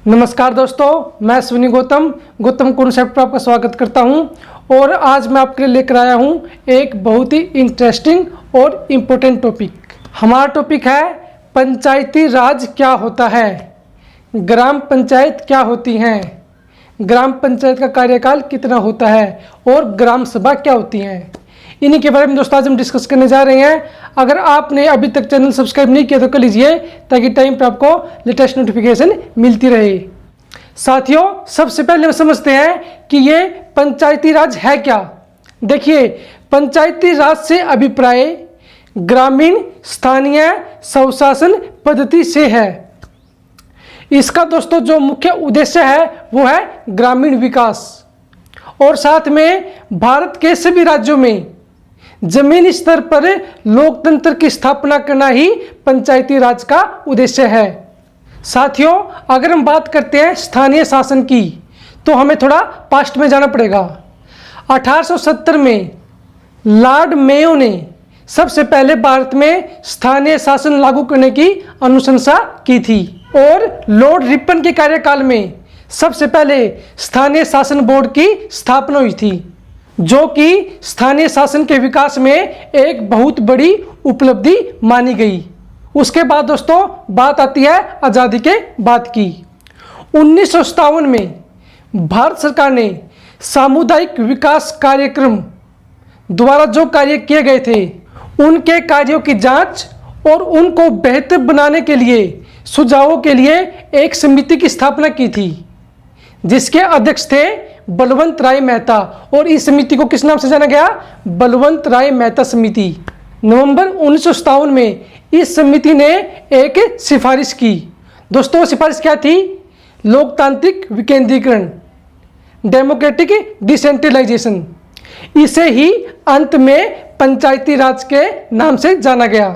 नमस्कार दोस्तों, मैं अश्विनी गौतम कॉन्सेप्ट पर आपका स्वागत करता हूं। और आज मैं आपके लिए लेकर आया हूं एक बहुत ही इंटरेस्टिंग और इम्पोर्टेंट टॉपिक। हमारा टॉपिक है पंचायती राज क्या होता है, ग्राम पंचायत क्या होती हैं, ग्राम पंचायत का कार्यकाल कितना होता है और ग्राम सभा क्या होती हैं। इन्हीं के बारे में दोस्तों आज हम डिस्कस करने जा रहे हैं। अगर आपने अभी तक चैनल सब्सक्राइब नहीं किया तो कर लीजिए, ताकि टाइम पर आपको लेटेस्ट नोटिफिकेशन मिलती रहे। साथियों, सबसे पहले हम समझते हैं कि ये पंचायती राज है क्या। देखिए, पंचायती राज से अभिप्राय ग्रामीण स्थानीय स्वशासन पद्धति से है। इसका दोस्तों जो मुख्य उद्देश्य है वो है ग्रामीण विकास, और साथ में भारत के सभी राज्यों में जमीनी स्तर पर लोकतंत्र की स्थापना करना ही पंचायती राज का उद्देश्य है। साथियों, अगर हम बात करते हैं स्थानीय शासन की, तो हमें थोड़ा पास्ट में जाना पड़ेगा। 1870 में लॉर्ड मेयो ने सबसे पहले भारत में स्थानीय शासन लागू करने की अनुशंसा की थी, और लॉर्ड रिपन के कार्यकाल में सबसे पहले स्थानीय शासन बोर्ड की स्थापना हुई थी, जो कि स्थानीय शासन के विकास में एक बहुत बड़ी उपलब्धि मानी गई। उसके बाद दोस्तों बात आती है आज़ादी के बाद की। 1957 में भारत सरकार ने सामुदायिक विकास कार्यक्रम द्वारा जो कार्य किए गए थे, उनके कार्यों की जांच और उनको बेहतर बनाने के लिए सुझावों के लिए एक समिति की स्थापना की थी, जिसके अध्यक्ष थे बलवंत राय मेहता। और इस समिति को किस नाम से जाना गया? बलवंत राय मेहता समिति। नवंबर 1957 में इस समिति ने एक सिफारिश की। दोस्तों, सिफारिश क्या थी? लोकतांत्रिक विकेंद्रीकरण, डेमोक्रेटिक डिसेंट्रलाइजेशन। इसे ही अंत में पंचायती राज के नाम से जाना गया।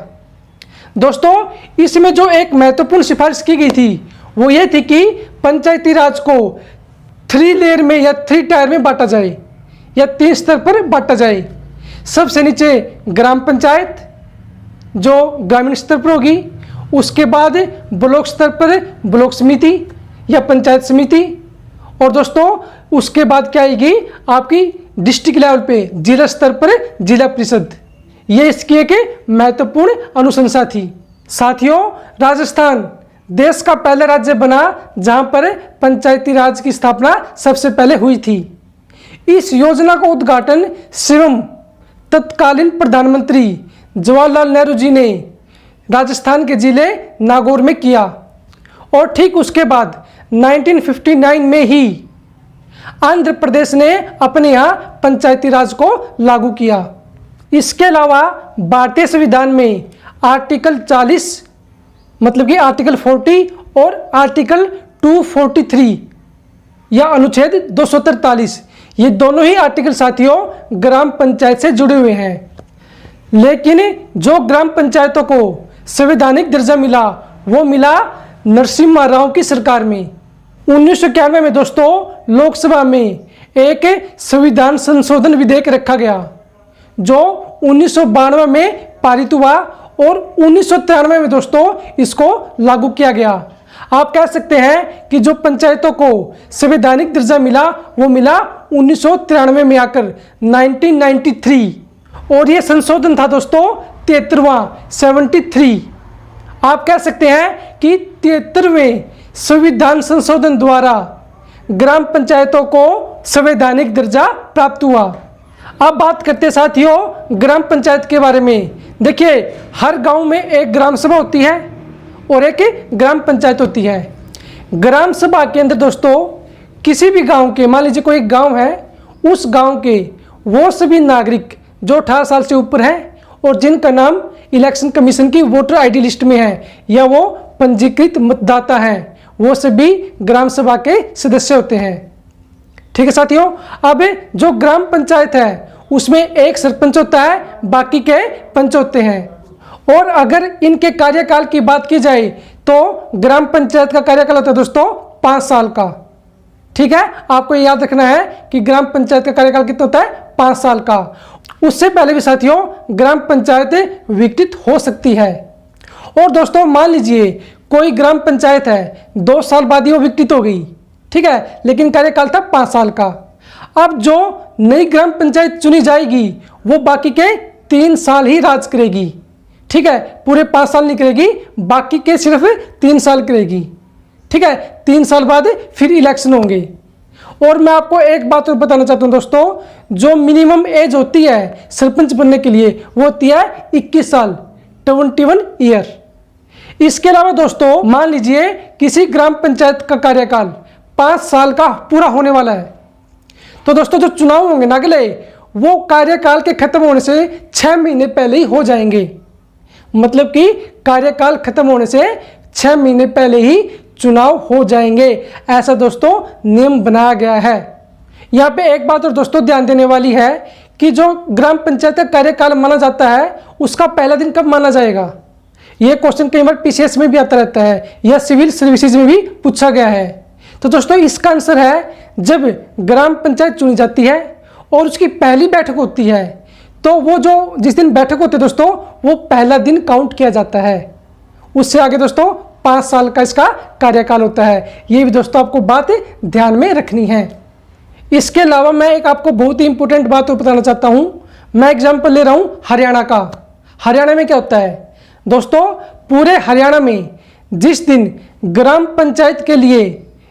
दोस्तों, इसमें जो एक महत्वपूर्ण सिफारिश की गई थी वो ये थी कि पंचायती राज को 3 लेयर में या 3 टायर में बांटा जाए, या 3 स्तर पर बांटा जाए। सबसे नीचे ग्राम पंचायत जो ग्रामीण स्तर पर होगी, उसके बाद ब्लॉक स्तर पर ब्लॉक समिति या पंचायत समिति, और दोस्तों उसके बाद क्या आएगी आपकी डिस्ट्रिक्ट लेवल पे जिला स्तर पर जिला परिषद। ये इसकी एक महत्वपूर्ण अनुशंसा थी। साथियों, राजस्थान देश का पहला राज्य बना जहां पर पंचायती राज की स्थापना सबसे पहले हुई थी। इस योजना का उद्घाटन स्वयं तत्कालीन प्रधानमंत्री जवाहरलाल नेहरू जी ने राजस्थान के जिले नागौर में किया, और ठीक उसके बाद 1959 में ही आंध्र प्रदेश ने अपने यहाँ पंचायती राज को लागू किया। इसके अलावा भारतीय संविधान में आर्टिकल 40 मतलब कि आर्टिकल 40 और आर्टिकल 243 या अनुच्छेद 243, ये दोनों ही आर्टिकल साथियों ग्राम पंचायत से जुड़े हुए हैं। लेकिन जो ग्राम पंचायतों को संवैधानिक दर्जा मिला वो मिला नरसिम्हा राव की सरकार में। 1991 में दोस्तों लोकसभा में एक संविधान संशोधन विधेयक रखा गया, जो 1992 में पारित हुआ, और 1993 में दोस्तों इसको लागू किया गया। आप कह सकते हैं कि जो पंचायतों को संवैधानिक दर्जा मिला वो मिला 1993 में आकर 1993, और ये संशोधन था दोस्तों 73वां 73। आप कह सकते हैं कि 73वें संविधान संशोधन द्वारा ग्राम पंचायतों को संवैधानिक दर्जा प्राप्त हुआ। अब बात करते हैं साथियों ग्राम पंचायत के बारे में। देखिए, हर गांव में एक ग्राम सभा होती है और एक ग्राम पंचायत होती है। ग्राम सभा के अंदर दोस्तों किसी भी गांव के, मान लीजिए कोई गांव है, उस गांव के वो सभी नागरिक जो 18 साल से ऊपर हैं और जिनका नाम इलेक्शन कमीशन की वोटर आईडी लिस्ट में है, या वो पंजीकृत मतदाता हैं, वो सभी ग्राम सभा के सदस्य होते हैं। ठीक है साथियों। अब जो ग्राम पंचायत है उसमें एक सरपंच होता है, बाकी के पंच होते हैं। और अगर इनके कार्यकाल की बात की जाए तो ग्राम पंचायत का कार्यकाल होता है दोस्तों 5 साल का। ठीक है, आपको याद रखना है कि ग्राम पंचायत का कार्यकाल कितना होता है? 5 साल का। उससे पहले भी साथियों ग्राम पंचायत विकसित हो सकती है। और दोस्तों मान लीजिए कोई ग्राम पंचायत है 2 साल बाद ही वो विकसित हो गई, ठीक है, लेकिन कार्यकाल था 5 साल का। अब जो नई ग्राम पंचायत चुनी जाएगी वो बाकी के 3 साल ही राज करेगी, ठीक है, पूरे 5 साल नहीं करेगी, बाकी के सिर्फ 3 साल करेगी, ठीक है। 3 साल बाद फिर इलेक्शन होंगे। और मैं आपको एक बात और बताना चाहता हूं दोस्तों, जो मिनिमम एज होती है सरपंच बनने के लिए वो होती है 21 साल, 21 ईयर। इसके अलावा दोस्तों मान लीजिए किसी ग्राम पंचायत का कार्यकाल 5 साल का पूरा होने वाला है, तो दोस्तों जो चुनाव होंगे ना अगले, वो कार्यकाल के खत्म होने से 6 महीने पहले ही हो जाएंगे। मतलब कि कार्यकाल खत्म होने से 6 महीने पहले ही चुनाव हो जाएंगे, ऐसा दोस्तों नियम बनाया गया है। यहाँ पे एक बात और दोस्तों ध्यान देने वाली है कि जो ग्राम पंचायत का कार्यकाल माना जाता है उसका पहला दिन कब माना जाएगा। ये क्वेश्चन कई बार पीसीएस में भी आता रहता है या सिविल सर्विसेज में भी पूछा गया है। तो दोस्तों इसका आंसर है जब ग्राम पंचायत चुनी जाती है और उसकी पहली बैठक होती है, तो वो जो जिस दिन बैठक होती है दोस्तों वो पहला दिन काउंट किया जाता है। उससे आगे दोस्तों 5 साल का इसका कार्यकाल होता है। ये भी दोस्तों आपको बात ध्यान में रखनी है। इसके अलावा मैं एक आपको बहुत ही इंपॉर्टेंट बात और बताना चाहता हूं। मैं एग्जांपल ले रहा हूं हरियाणा का। हरियाणा में क्या होता है दोस्तों, पूरे हरियाणा में जिस दिन ग्राम पंचायत के लिए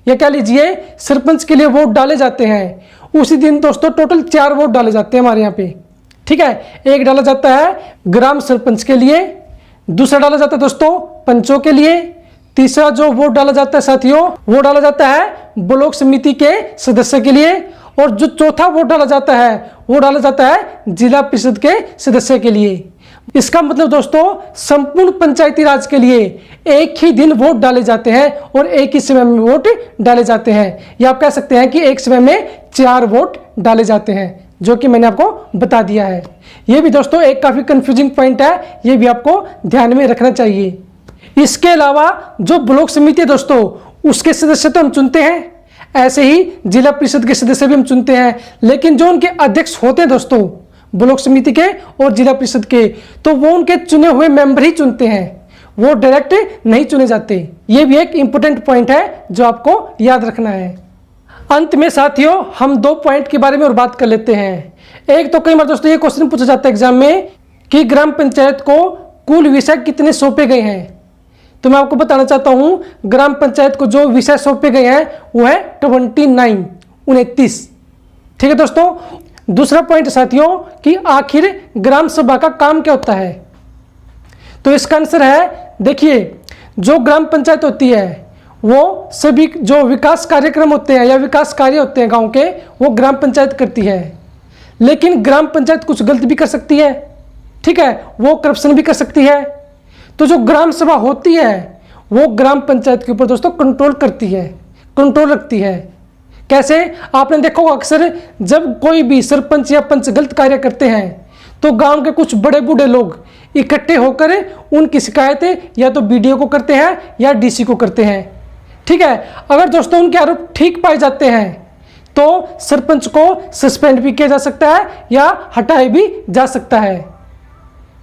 या कह लीजिए सरपंच के लिए वोट डाले जाते हैं उसी दिन दोस्तों टोटल 4 वोट डाले जाते हैं हमारे यहाँ पे, ठीक है। एक डाला जाता है ग्राम सरपंच के लिए, दूसरा डाला जाता है दोस्तों पंचों के लिए, तीसरा जो वोट डाला जाता है साथियों वो डाला जाता है ब्लॉक समिति के सदस्य के लिए, और जो चौथा वोट डाला जाता है वो डाला जाता है जिला परिषद के सदस्य के लिए। इसका मतलब दोस्तों संपूर्ण पंचायती राज के लिए एक ही दिन वोट डाले जाते हैं और एक ही समय में वोट डाले जाते हैं, या आप कह सकते हैं कि एक समय में 4 वोट डाले जाते हैं, जो कि मैंने आपको बता दिया है। ये भी दोस्तों एक काफी कंफ्यूजिंग पॉइंट है, ये भी आपको ध्यान में रखना चाहिए। इसके अलावा जो ब्लॉक समिति है दोस्तों उसके सदस्य तो हम चुनते हैं, ऐसे ही जिला परिषद के सदस्य भी हम चुनते हैं, लेकिन जो उनके अध्यक्ष होते हैं दोस्तों ब्लॉक समिति के और जिला परिषद के, तो वो उनके चुने हुए मेंबर ही चुनते हैं, वो डायरेक्ट नहीं चुने जाते। ये भी एक इंपॉर्टेंट पॉइंट है जो आपको याद रखना है। अंत में साथियों हम 2 पॉइंट के बारे में और बात कर लेते हैं। एक तो कई बार दोस्तों ये क्वेश्चन पूछा जाता है एग्जाम में कि ग्राम पंचायत को कुल विषय कितने सौंपे गए हैं। तो मैं आपको बताना चाहता हूं ग्राम पंचायत को जो विषय सौंपे गए हैं वो है 29, ठीक है दोस्तों। दूसरा पॉइंट साथियों कि आखिर ग्राम सभा का काम क्या होता है, तो इसका आंसर है देखिए जो ग्राम पंचायत होती है वो सभी जो विकास कार्यक्रम होते हैं या विकास कार्य होते हैं गांव के वो ग्राम पंचायत करती है, लेकिन ग्राम पंचायत कुछ गलत भी कर सकती है, ठीक है, वो करप्शन भी कर सकती है। तो जो ग्राम सभा होती है वो ग्राम पंचायत के ऊपर दोस्तों कंट्रोल करती है, कंट्रोल रखती है। कैसे, आपने देखा होगा अक्सर जब कोई भी सरपंच या पंच गलत कार्य करते हैं तो गांव के कुछ बड़े बूढ़े लोग इकट्ठे होकर उनकी शिकायतें या तो बीडीओ को करते हैं या डीसी को करते हैं, ठीक है। अगर दोस्तों उनके आरोप ठीक पाए जाते हैं तो सरपंच को सस्पेंड भी किया जा सकता है या हटाया भी जा सकता है।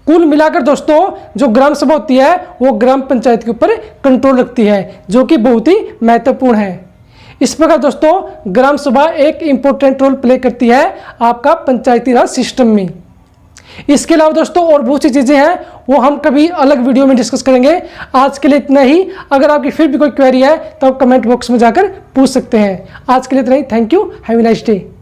कुल मिलाकर दोस्तों जो ग्राम सभा होती है वो ग्राम पंचायत के ऊपर कंट्रोल रखती है, जो कि बहुत ही महत्वपूर्ण है। इस प्रकार दोस्तों ग्राम सभा एक इंपॉर्टेंट रोल प्ले करती है आपका पंचायती राज सिस्टम में। इसके अलावा दोस्तों और बहुत सी चीजें हैं वो हम कभी अलग वीडियो में डिस्कस करेंगे। आज के लिए इतना ही। अगर आपकी फिर भी कोई क्वेरी है तो आप कमेंट बॉक्स में जाकर पूछ सकते हैं। आज के लिए इतना ही। Thank you, have a nice day.